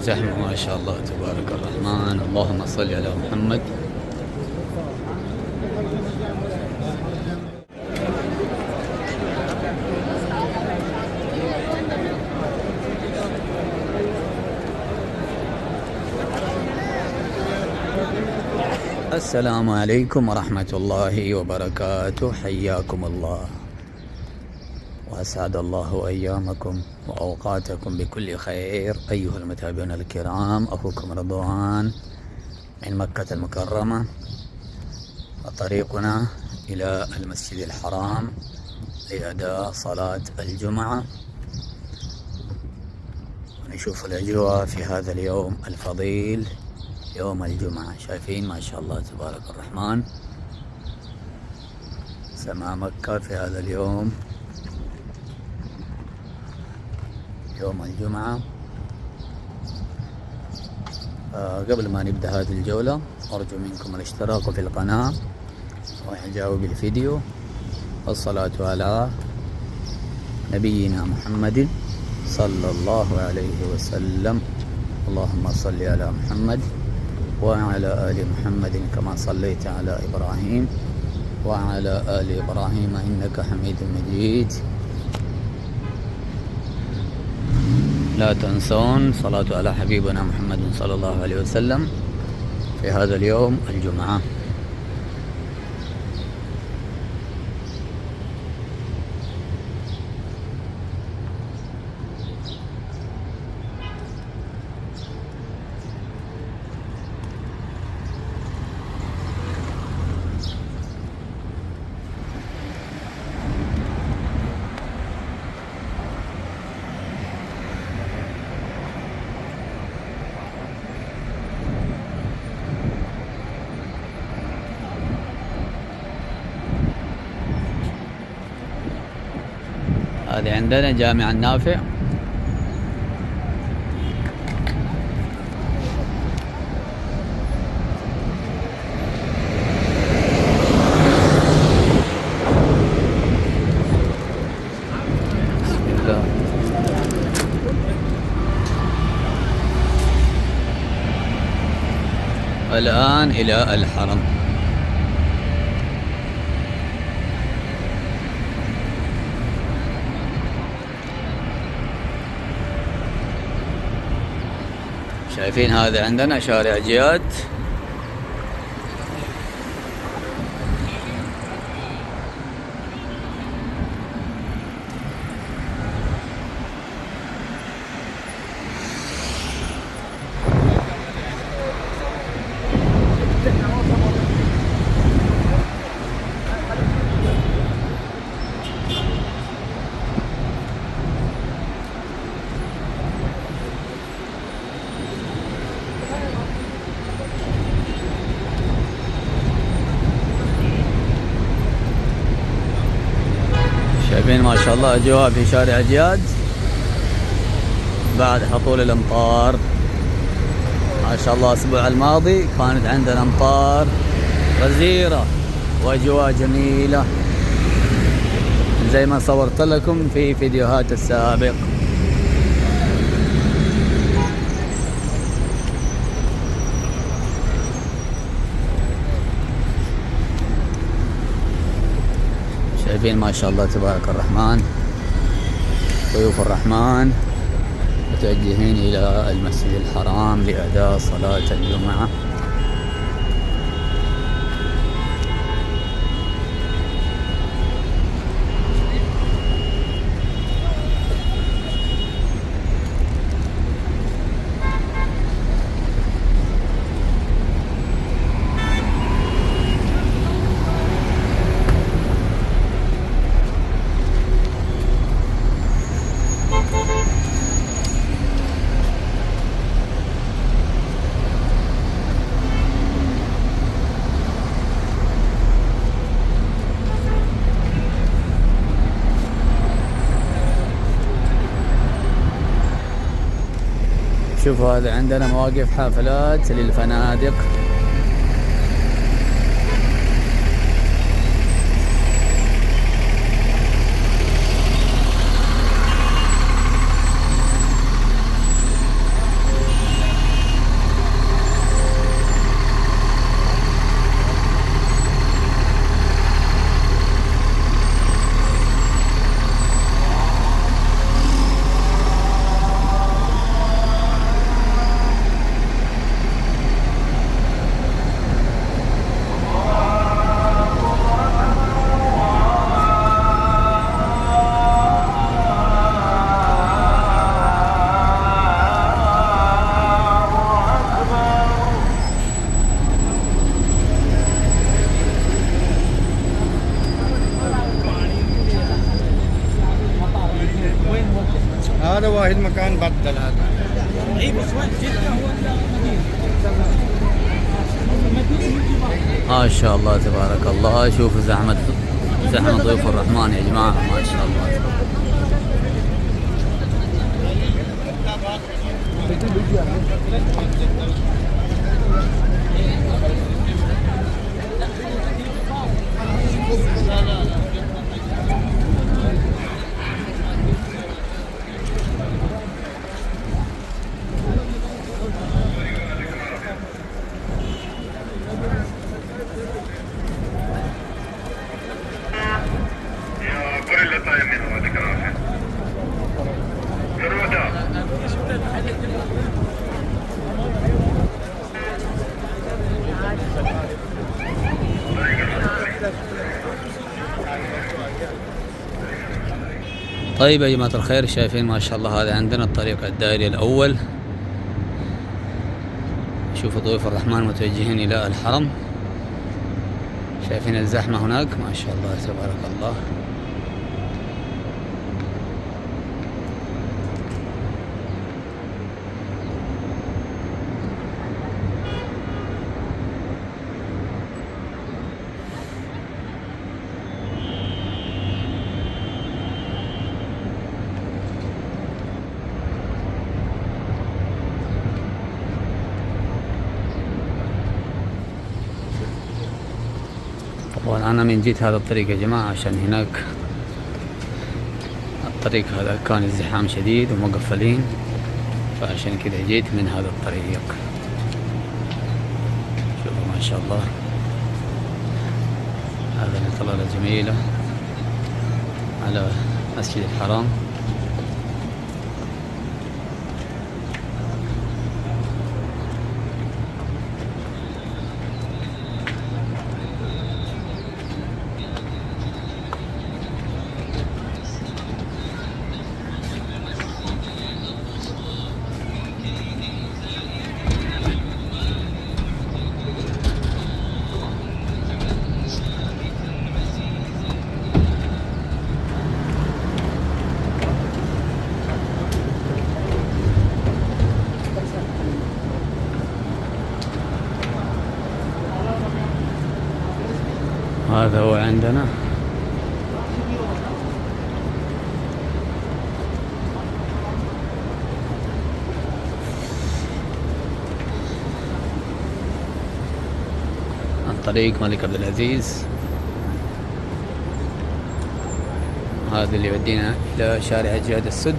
زحمة ما شاء الله تبارك الرحمن. اللهم صل على محمد. السلام عليكم ورحمة الله وبركاته. حياكم الله وأسعد الله أيامكم وأوقاتكم بكل خير أيها المتابعون الكرام. أخوكم رضوان من مكة المكرمة، وطريقنا إلى المسجد الحرام لأداء صلاة الجمعة، ونشوف الأجواء في هذا اليوم الفضيل يوم الجمعة. شايفين ما شاء الله تبارك الرحمن سماء مكة في هذا اليوم يوم الجمعة. قبل ما نبدأ هذه الجولة أرجو منكم الاشتراك في القناة وإعجاب بالفيديو والصلاة على نبينا محمد صلى الله عليه وسلم. اللهم صل على محمد وعلى آل محمد كما صليت على إبراهيم وعلى آل إبراهيم إنك حميد مجيد. لا تنسون صلاة على حبيبنا محمد صلى الله عليه وسلم في هذا اليوم الجمعة. هذه عندنا جامع النافع. بسم الله. الآن إلى الحرم. شايفين هذا عندنا شارع جياد. شايفين ما شاء الله أجواء في شارع جياد بعد هطول الأمطار. ما شاء الله الأسبوع الماضي كانت عندنا أمطار غزيرة وأجواء جميلة زي ما صورت لكم في فيديوهات السابق. شايفين ما شاء الله تبارك الرحمن ضيوف الرحمن متوجهين إلى المسجد الحرام لأداء صلاة الجمعة. شوفوا هذا عندنا مواقف حافلات للفنادق. هذا واحد مكان بدل هذا. ما شاء الله تبارك الله. شوفوا زحمة ضيوف الرحمن يا جماعة، ما شاء الله. طيب يا جماعة الخير، شايفين ما شاء الله هذا عندنا الطريق الدائري الأول. شوفوا ضيوف الرحمن متوجهين إلى الحرم. شايفين الزحمة هناك، ما شاء الله تبارك الله. وأنا من جيت هذا الطريق يا جماعة عشان هناك الطريق هذا كان ازدحام شديد ومقفلين، فعشان كذا جيت من هذا الطريق. شوفوا ما شاء الله، هذا الإطلالة جميلة على مسجد الحرام. هذا هو عندنا عن طريق الملك عبد العزيز. هذا اللي يودينا إلى شارع جهاد السد.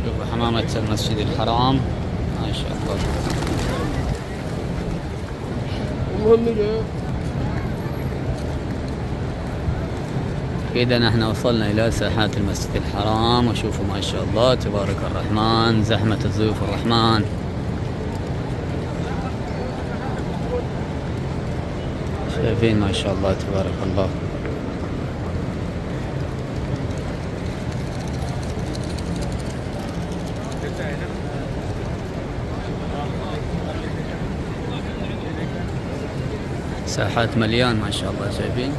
شوفوا حمامة المسجد الحرام ما شاء الله. كده نحن وصلنا إلى ساحات المسجد الحرام، وشوفوا ما شاء الله تبارك الرحمن زحمة ضيوف الرحمن. شايفين ما شاء الله تبارك الله. ساحات مليان ما شاء الله. شايفين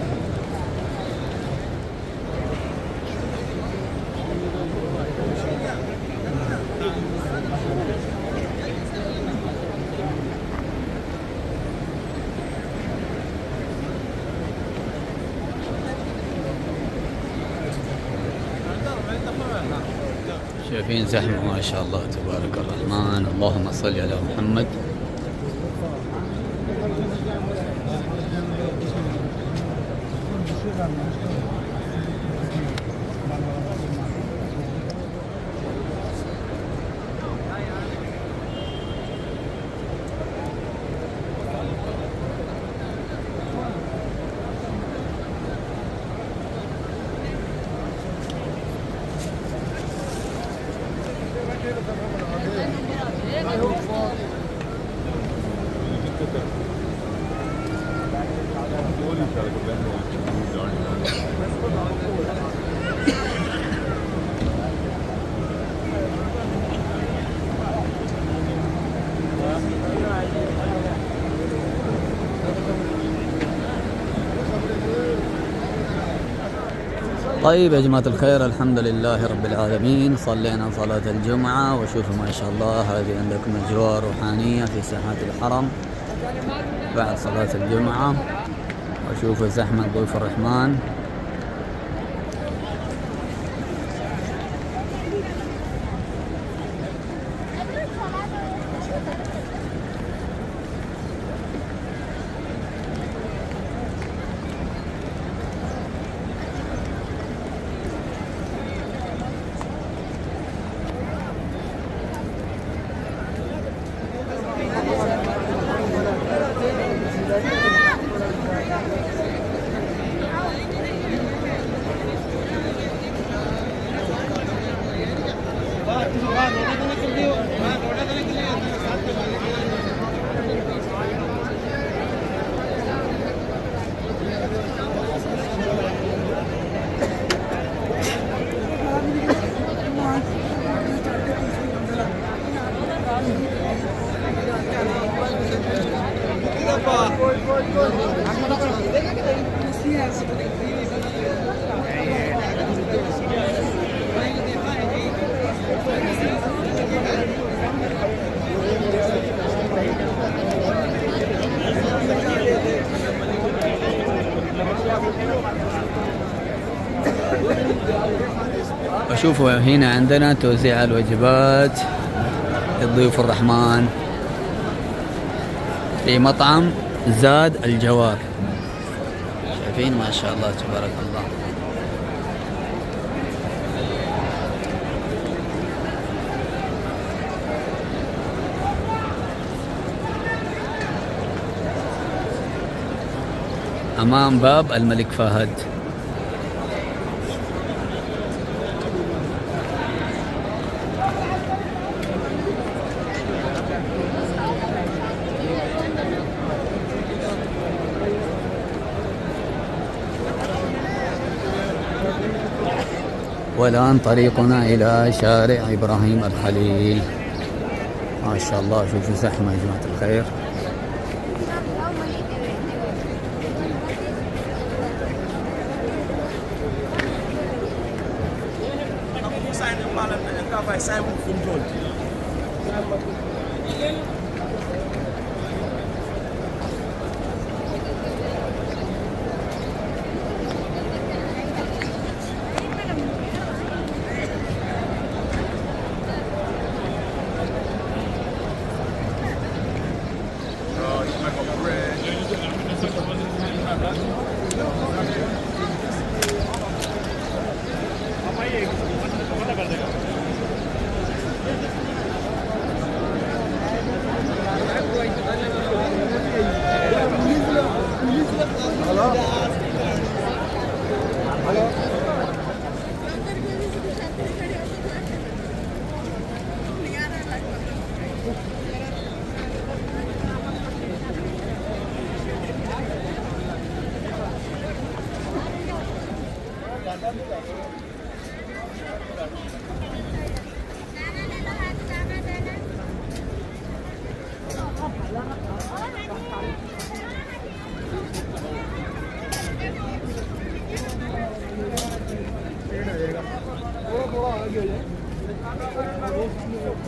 شايفين زحمة ما شاء الله تبارك الرحمن. اللهم صل على محمد. طيب يا جماعة الخير، الحمد لله رب العالمين، صلينا صلاة الجمعة. وشوفوا ما شاء الله هذه عندكم أجواء روحانية في ساحات الحرم بعد صلاة الجمعة. وشوفوا زحمة ضيوف الرحمن. وشوفوا هنا عندنا توزيع الوجبات لضيوف الرحمن في مطعم زاد الجوار. شايفين ما شاء الله تبارك الله. أمام باب الملك فهد. والآن طريقنا إلى شارع إبراهيم الخليل. ما شاء الله شوفوا زحمة يا جماعة الخير.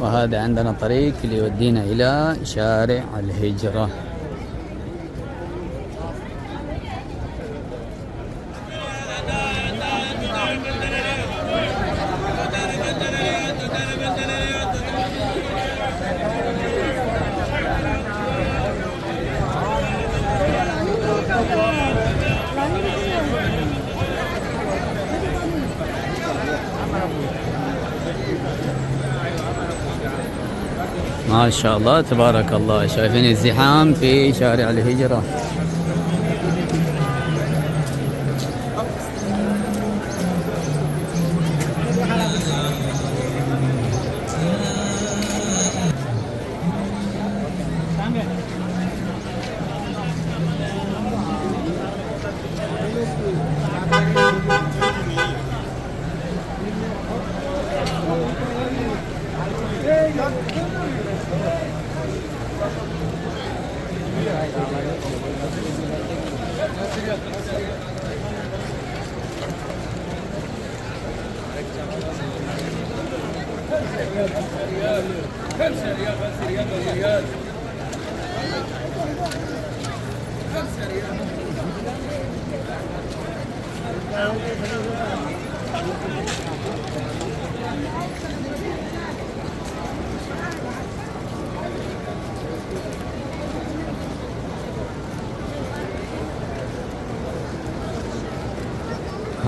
وهذا عندنا طريق اللي يودينا إلى شارع الهجرة. ما شاء الله تبارك الله. شايفين الزحام في شارع الهجرة.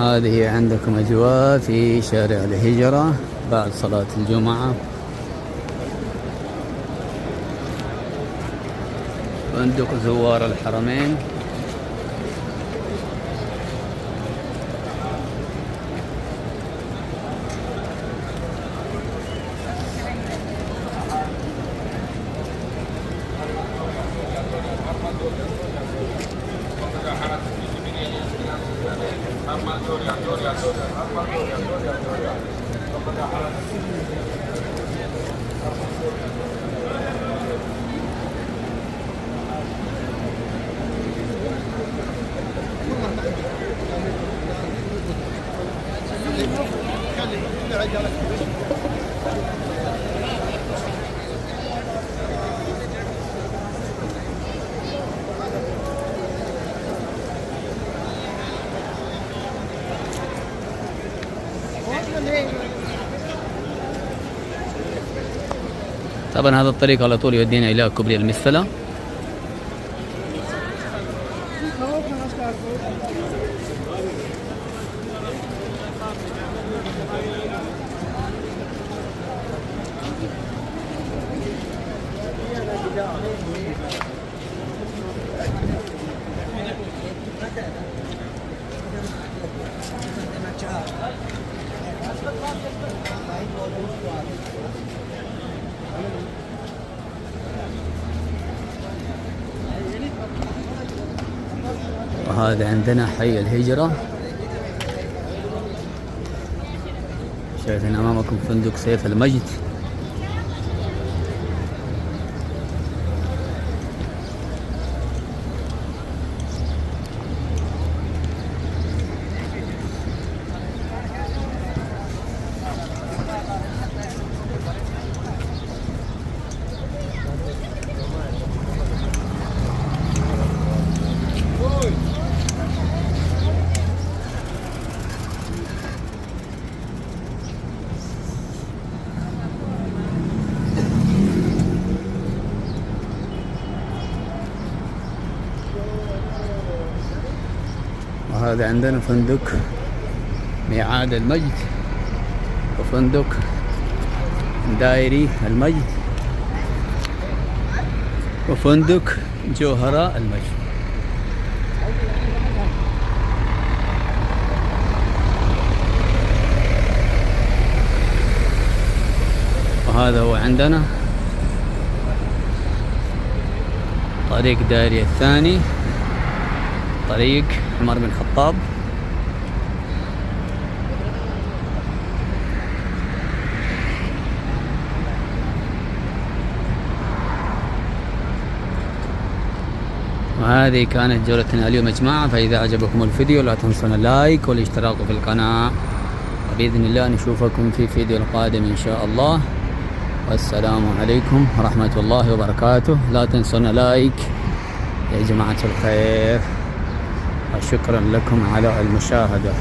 هذه عندكم أجواء في شارع الهجرة بعد صلاة الجمعة. فندق زوار الحرمين. طبعا هذا الطريق على طول يودينا إلى كوبري المستلة. وهذا عندنا حي الهجرة. شايفين أمامكم فندق سيف المجد. وهذا عندنا فندق ميعاد المجد، وفندق دائري المجد، وفندق جوهرة المجد. وهذا هو عندنا طريق دائري الثاني، طريق عمر بن الخطاب. وهذه كانت جولتنا اليوم يا جماعة. فإذا عجبكم الفيديو لا تنسون اللايك والاشتراك في القناة، وبإذن الله نشوفكم في فيديو القادم إن شاء الله. والسلام عليكم ورحمة الله وبركاته. لا تنسون لايك يا جماعة الخير، وشكرا لكم على المشاهدة.